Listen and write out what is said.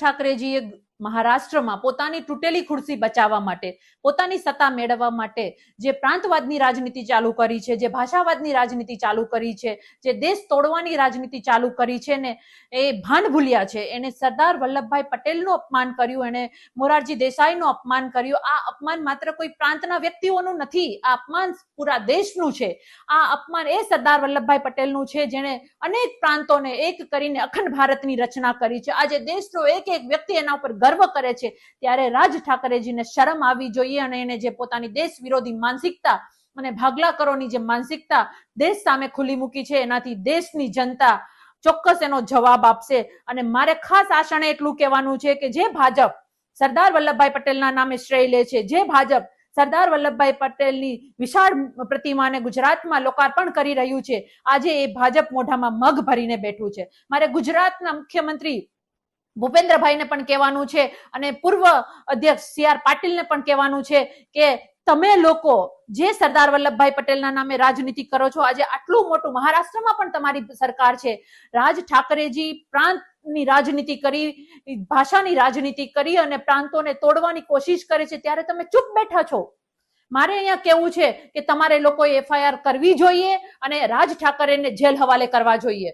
ઠાકરેજીએ મહારાષ્ટ્રમાં પોતાની તૂટેલી ખુરશી બચાવવા માટે, પોતાની સત્તા મેળવવા માટે જે પ્રાંતવાદની રાજનીતિ ચાલુ કરી છે, જે ભાષાવાદની રાજનીતિ ચાલુ કરી છે, જે દેશ તોડવાની રાજનીતિ ચાલુ કરી છે ને એ ભાન ભૂલ્યા છે. એને સરદાર વલ્લભભાઈ પટેલનું અપમાન કર્યું, એને મોરારજી દેસાઈનું અપમાન કર્યું. આ અપમાન માત્ર કોઈ પ્રાંતના વ્યક્તિઓનું નથી, આ અપમાન પૂરા દેશનું છે. આ અપમાન એ સરદાર વલ્લભભાઈ પટેલનું છે જેણે અનેક પ્રાંતોને એક કરીને અખંડ ભારતની રચના કરી છે. આજે દેશનો એક એક વ્યક્તિ એના ઉપર ગર્વ કરે છે. ત્યારે રાજ ઠાકરેજીને શરમ આવી જોઈએ અને એને જે પોતાની દેશ વિરોધી માનસિકતા અને ભાગલા કરોની જે માનસિકતા દેશ સામે ખુલ્લી મૂકી છે એનાથી દેશની જનતા ચોક્કસ એનો જવાબ આપશે. અને મારે ખાસ આશાને એટલું કહેવાનું છે કે જે ભાજપ સરદાર વલ્લભભાઈ પટેલના નામે શ્રેય લે છે, જે ભાજપ સરદાર વલ્લભભાઈ પટેલની વિશાળ પ્રતિમાને ગુજરાતમાં લોકાર્પણ કરી રહ્યું છે, આજે એ ભાજપ મોઢામાં મગ ભરીને બેઠું છે. મારે ગુજરાતના મુખ્યમંત્રી ભૂપેન્દ્રભાઈને પણ કહેવાનું છે અને પૂર્વ અધ્યક્ષ CR પાટીલને પણ કહેવાનું છે કે તમે લોકો જે સરદાર વલ્લભભાઈ પટેલના નામે રાજનીતિ કરો છો, આજે આટલું મોટું મહારાષ્ટ્રમાં પણ તમારી સરકાર છે. રાજ ઠાકરેજી પ્રાંતની રાજનીતિ કરી, ભાષાની રાજનીતિ કરી અને પ્રાંતોને તોડવાની કોશિશ કરે છે, ત્યારે તમે ચૂપ બેઠા છો. મારે અહીંયા કેવું છે કે તમારે લોકોએ FIR કરવી જોઈએ અને રાજ ઠાકરેને જેલ હવાલે કરવા જોઈએ.